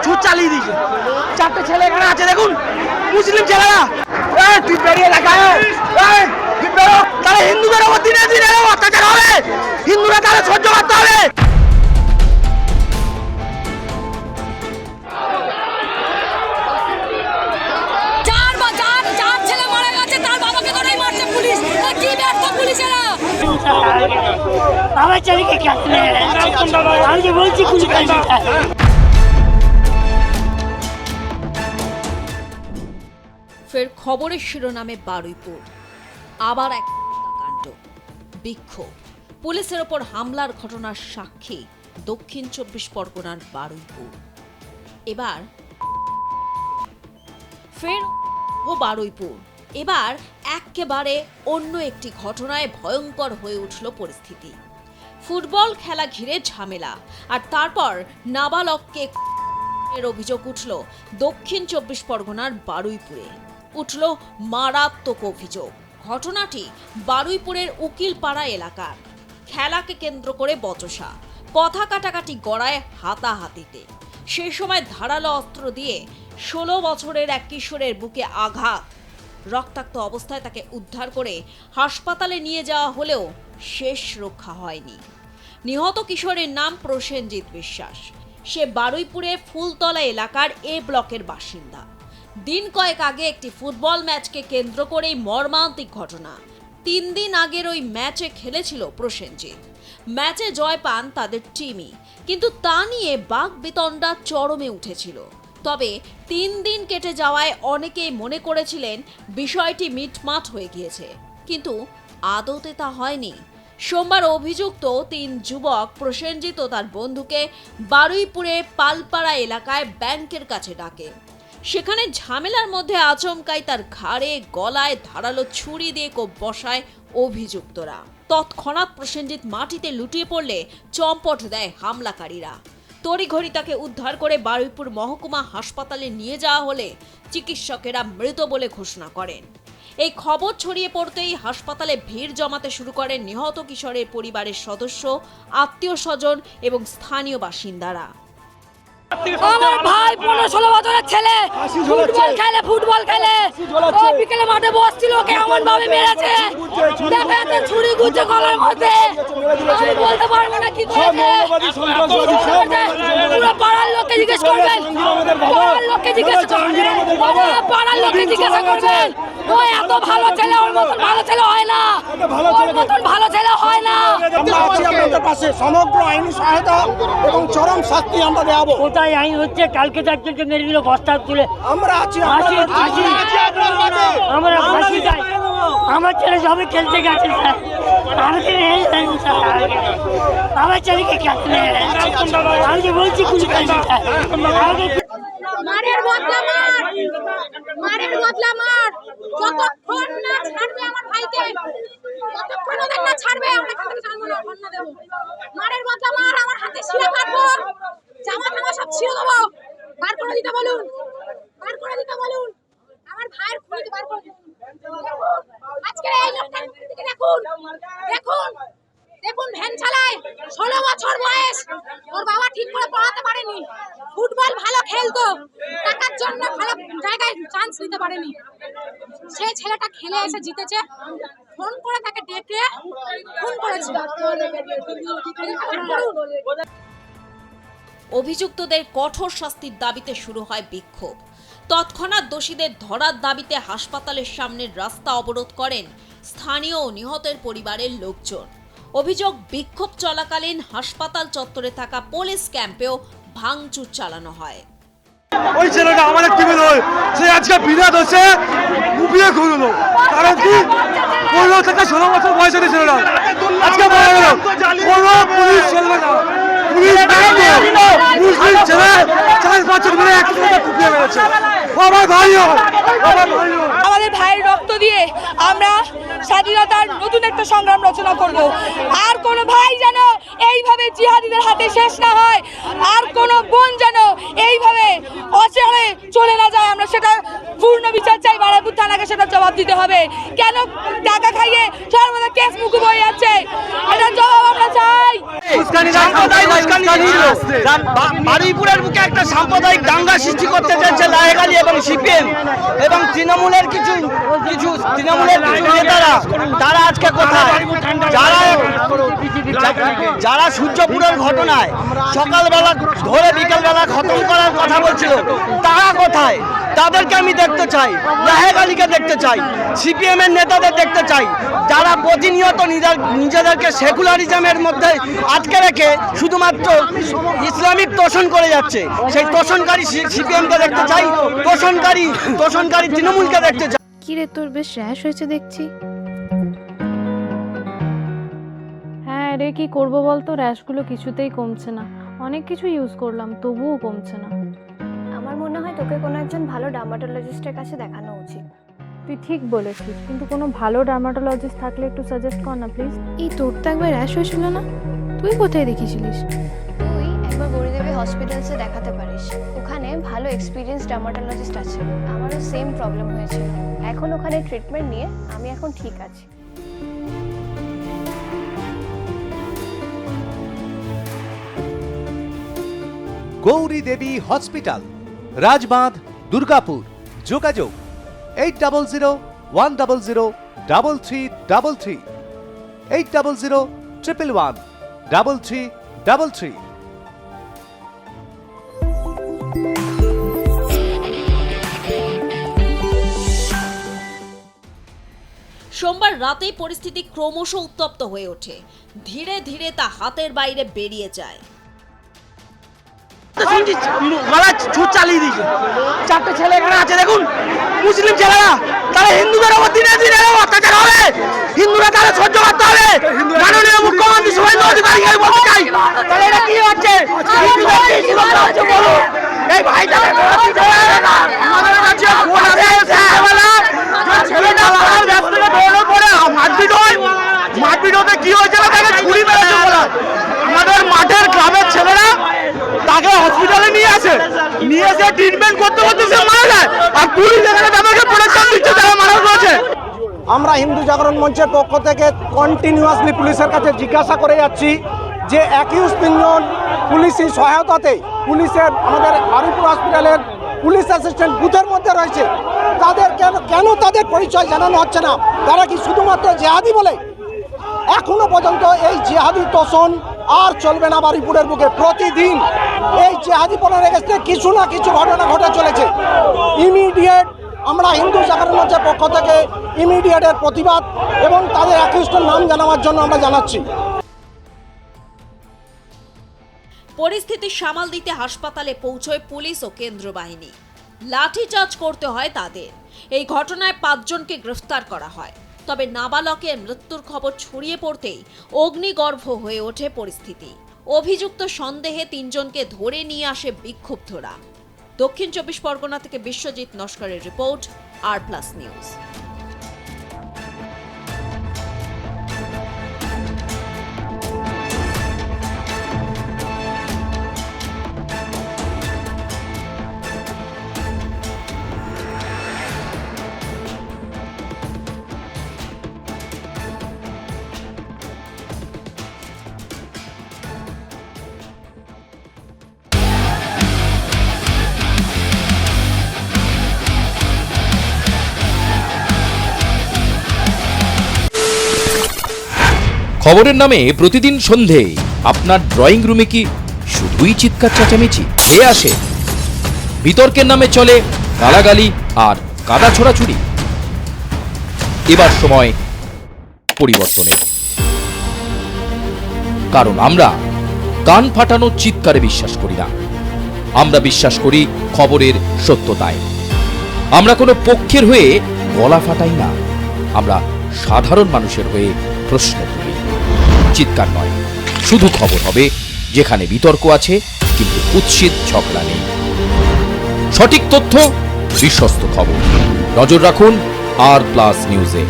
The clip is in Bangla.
ছুট চালিয়ে দিয়েছে। চারটে ছেলে এখানে আছে দেখুন, মুসলিম ছেলেরা। তুই বেরিয়ে দেখা, তাহলে হিন্দুদের ওপর দিনে দিনে অত্যাচার হবে, হিন্দুরা তাহলে সহ্য করতে হবে। আমার ছেলেকে আমি যে বলছি ফের খবরের শিরোনামে বারুইপুর আবার এক কাণ্ড, বিক্ষোভ, পুলিশের ওপর হামলার ঘটনার সাক্ষী দক্ষিণ 24 পরগনার বারুইপুর। এবার ফের বারুইপুর, এবার একেবারে অন্য একটি ঘটনায় ভয়ঙ্কর হয়ে উঠল পরিস্থিতি। ফুটবল খেলা ঘিরে ঝামেলা, আর তারপর নাবালককে এর অভিযোগ উঠল দক্ষিণ 24 পরগনার বারুইপুরে। উঠল মারাত্মক অভিযোগ। ঘটনাটি বারুইপুরের উকিলপাড়া এলাকার। খেলাকে কেন্দ্র করে বচসা, কথা কাটাকাটি গড়ায় হাতাহাতিতে। সেই সময় ধারালো অস্ত্র দিয়ে 16 বছরের এক কিশোরের বুকে আঘাত। রক্তাক্ত অবস্থায় তাকে উদ্ধার করে হাসপাতালে নিয়ে যাওয়া হলেও শেষ রক্ষা হয়নি। নিহত কিশোরের নাম প্রসেনজিৎ বিশ্বাস। সে বারুইপুরে ফুলতলা এলাকার এ ব্লকের বাসিন্দা। দিন কয়েক আগে একটি ফুটবল ম্যাচকে কেন্দ্র করেই মর্মান্তিক ঘটনা। 3 দিন আগের ওই ম্যাচে খেলেছিল প্রসেনজিৎ। ম্যাচে জয় পান তাদের টিমই, কিন্তু তা নিয়ে বাকবিতণ্ডা চরমে উঠেছিল। তবে 3 দিন কেটে যাওয়ায় অনেকেই মনে করেছিলেন বিষয়টি মিটমাট হয়ে গিয়েছে, কিন্তু আদতে তা হয়নি। সোমবার অভিযুক্ত 3 যুবক প্রসেনজিৎ ও তার বন্ধুকে বারুইপুরে পালপাড়া এলাকায় ব্যাংকের কাছে ডাকে। সেখানে ঝামেলার মধ্যে আচমকাই তার ঘাড়ে গলায় ধারালো ছুরি দিয়ে কোপ বসায় অভিযুক্তরা। তৎক্ষণাৎ প্রসেনজিৎ মাটিতে লুটিয়ে পড়লে চম্পট দেয় হামলাকারীরা। তড়িঘড়ি তাকে উদ্ধার করে বারুইপুর মহকুমা হাসপাতালে নিয়ে যাওয়া হলে চিকিৎসকেরা মৃত বলে ঘোষণা করেন। এই খবর ছড়িয়ে পড়তেই হাসপাতালে ভিড় জমাতে শুরু করেন নিহত কিশোরের পরিবারের সদস্য, আত্মীয় স্বজন এবং স্থানীয় বাসিন্দারা। আমার ভাই 15-16 বছরের ছেলে ফুটবল খেলে বিকেলে মাঠে বসছিল, কেমন ভাবে মেরেছে দেখা যাচ্ছে, ছুরি গুজে গলার মধ্যে। আমি বলতে পারবো না কি করেছে, পুরো পাড়ার লোককে জিজ্ঞেস করবেন, পাড়ার লোককে জিজ্ঞাসা করবেন। ও এত ভালো ছেলে, ওর মতন ভালো ছেলে হয় না, ওর মতন ভালো ছেলে হয় না। আপনাদের পাশে সমগ্র আইনি সহায়তা এবং চরম শাস্তি আমরা দেব। কোথায় আইন হচ্ছে? কালকে একজনকে মেরে দিল বস্তা তুলে। আমরা আছি, আমরা ফাঁসি চাই। আমার ছেলে সবে খেলতে গেছে স্যার, আমার ছেলেকে খেলতে আমি যে বলছি মারের বদলা মার, মারের বদলা মার। যতক্ষণ না ছাড়বে আমার ভাইকে, ততক্ষণ ওদের না ছাড়বে আমরা এখান থেকে জানবো না, ধর্ণা দেবো। মারের বদলা মার, আমার হাতে শিরা কাটবো, জামা টামা সব ছিঁড়ে দেবো। বার করে দিতে বলুন, বার করে দিতে বলুন, আমার ভাইয়ের খুনিকে বার করে দিতে। আজকের এই লোকটার দিকে দেখুন, দেখুন, দেখুন ভ্যান চালায়, 16 বছর বয়স। ওর বাবা ঠিক করে পড়াতে পারেনি, ফুটবল ভালো খেলতো, টাকার জন্য ভালো জায়গায় চান্স নিতে পারেনি। সেই ছেলেটা খেলে এসে জিতেছে, ফোন করে তাকে ডেকে ফোন করেছিল। অভিযুক্তদের কঠোর শাস্তির দাবিতে শুরু হয় বিক্ষোভ। তৎক্ষণাৎ দোষীদের ধরার দাবিতে হাসপাতালের সামনের রাস্তা অবরোধ করেন স্থানীয় ও নিহতের পরিবারের লোকজন। অভিযোগ, বিক্ষোভ চলাকালীন হাসপাতাল চত্বরে থাকা পুলিশ ক্যাম্পেও ভাঙচুর চালানো হয়। ওই ছেলেটা আমাদের টিমে নয়, সে আজকে বিরাট হচ্ছে কুপিয়ে ঘুরলো। কারণ কি 15 থেকে 16 বছর বয়সের ছেলেটা আজকে মারা গেল। কোনো পুলিশ চলবে না, পুলিশ মুসলিম ছেলে 4 বছর ধরে একসাথে কুপিয়ে মেরেছে। আমার ভাই হয়, আমার ভাই হয়। আমাদের ভাইয়ের রক্ত দিয়ে আমরা স্বাধীনতার নতুন একটা সংগ্রাম রচনা করব। আর কোনো ভাই যেন এইভাবে জিহাদিদের হাতে শেষ না হয়, আর কোনো বোন যেন এইভাবে অচেরে চলে না যায়, আমরা সেটা পূর্ণ বিচার চাই বারুইপুর থানা। তাকে সেটা জবাব দিতে হবে। কেন টাকা খাইয়ে সর্বদা কেস মুকুব হয়ে যাচ্ছে, এটা জবাব আমরা চাই। বারুইপুরের বুকে একটা সাম্প্রদায়িক দাঙ্গা সৃষ্টি করতে চাইছে লাহেগালি এবং সিপিএম এবং তৃণমূলের কিছু নেতারা। তারা আজকে কোথায়? যারা সূর্যপুরের ঘটনায় সকালবেলা ধরে বিকেলবেলা খতম করার কথা বলছিল, তারা কোথায়? তাদেরকে আমি দেখতে চাই, লাহেগালিকে দেখতে চাই, সিপিএম এর নেতাদের দেখতে চাই, যারা প্রতিনিয়ত নিজেদেরকে সেকুলারিজমের মধ্যে আটকে রেখে শুধুমাত্র ইসলামিক তোষণ করে যাচ্ছে। সেই তোষণকারী সিপিএমকে দেখতে চাই, তোষণকারী তৃণমূলকে দেখতে চাই। কি রে, তোর বেশ র্যাশ হয়েছে দেখছি। হ্যাঁ রে, কি করবো বলতো, র্যাশগুলো কিছুতেই কমছে না। অনেক কিছু ইউজ করলাম তবুও কমছে না। আমার মনে হয় তোকে কোনো একজন ভালো ডার্মাটোলজিস্টের কাছে দেখানো উচিত। তুই ঠিক বলেছিস, কিন্তু কোনো ভালো ডার্মাটোলজিস্ট থাকলে একটু সাজেস্ট কর না প্লিজ। এই তোর তো একবার র্যাশ হয়েছিল না? তুই কোথায় দেখিয়েছিলিস? তুই একবার গৌরীদেবী হসপিটালসে দেখাতে পারিস, ওখানে ভালো এক্সপিরিয়েন্স ডার্মাটোলজিস্ট আছে। আমারও সেম প্রবলেম হয়েছিল, এখন ওখানে ট্রিটমেন্ট নিয়ে আমি এখন ঠিক আছি। গৌরী দেবী হসপিটাল, রাজবাঁধ, দুর্গাপুর। যোগাযোগ 8001003333, 8001113333। সোমবার রাতেই পরিস্থিতি ক্রমশ উত্তপ্ত হয়ে ওঠে। ধীরে ধীরে তা হাতের বাইরে বেরিয়ে যায়। ছুট চালিয়ে দিয়েছে। 4টে ছেলে এখানে আছে, দেখুন, মুসলিম ছেলেরা। তারা হিন্দুদের উপর দিনে দিনে অত্যাচার হবে, হিন্দুরা তারা সহ্য করতে হবে। মাননীয় মুখ্যমন্ত্রী শুভেন্দু অধিকারীকে আমি বলতে চাই, তাহলে এটা কি হচ্ছে? এই ভাইটাকে আমাদের কাছে ফোন আসে, ছেলেটা তার ব্যাগ থেকে দৌড়ে পড়ে মারপিট হতে কি হয়েছে? তাকে ছুরি মেরেছে বলা। আমাদের মাঠের গ্রামের ছেলেরা তাকে হসপিটালে নিয়ে এসে ট্রিটমেন্ট করতে করতে সে মারা যায়, আর পুলিশ এখানে তাদেরকে প্রোটেকশন দিচ্ছে, তারা মারা গেছে। আমরা হিন্দু জাগরণ মঞ্চের পক্ষ থেকে কন্টিনিউয়াসলি পুলিশের কাছে জিজ্ঞাসা করে যাচ্ছি যে অ্যাকিউজ 3 জন পুলিশি সহায়তাতে পুলিশের আমাদের বারুইপুর হসপিটালের পুলিশ অ্যাসিস্ট্যান্ট বুথের মধ্যে রয়েছে, তাদের কেন তাদের পরিচয় জানানো হচ্ছে না? তারা কি শুধুমাত্র জেহাদি বলে? এখনো পর্যন্ত এই জেহাদি তোষণ আর চলবে না। বারুইপুরের বুকে প্রতিদিন এই জেহাদি পনের এগেস্টে কিছু না কিছু ঘটনা ঘটে চলেছে। ইমিডিয়েট আমরা হিন্দু জাগরণ মঞ্চের পক্ষ থেকে ইমিডিয়েটের প্রতিবাদ এবং তাদের অ্যাকিউজদের নাম জানাবার জন্য আমরা জানাচ্ছি। পরিস্থিতি সামাল দিতে হাসপাতালে পৌঁছয় পুলিশ ও কেন্দ্র বাহিনী। লাঠিচার্জ করতে হয় তাদের। এই ঘটনায় 5 জনকে গ্রেফতার করা হয়। তবে নাবালকের মৃত্যুর খবর ছড়িয়ে পড়তেই অগ্নিগর্ভ হয়ে ওঠে পরিস্থিতি। অভিযুক্ত সন্দেহে 3 জনকে ধরে নিয়ে আসে বিক্ষুব্ধরা। দক্ষিণ 24 পরগনা থেকে বিশ্বজিৎ নস্করের রিপোর্ট, আর+ নিউজ। খবরের নামে প্রতিদিন সন্ধে আপনার ড্রয়িং রুমে কি শুধুই চিৎকার চেঁচামেচি হয়ে আসে? বিতর্কের নামে চলে গালাগালি আর কাদা ছোড়াছুড়ি। এবার সময় পরিবর্তনের, কারণ আমরা কান ফাটানো চিৎকারে বিশ্বাস করি না। আমরা বিশ্বাস করি খবরের সত্যতায়। আমরা কোনো পক্ষের হয়ে গলা ফাটাই না, আমরা সাধারণ মানুষের হয়ে প্রশ্ন তুলি। চিৎকার নয়, শুধু খবর হবে যেখানে বিতর্ক আছে কিন্তু কুৎসিত ঝগড়া নেই। সঠিক তথ্য, বিশ্বস্ত খবর। নজর রাখুন আর+ নিউজে।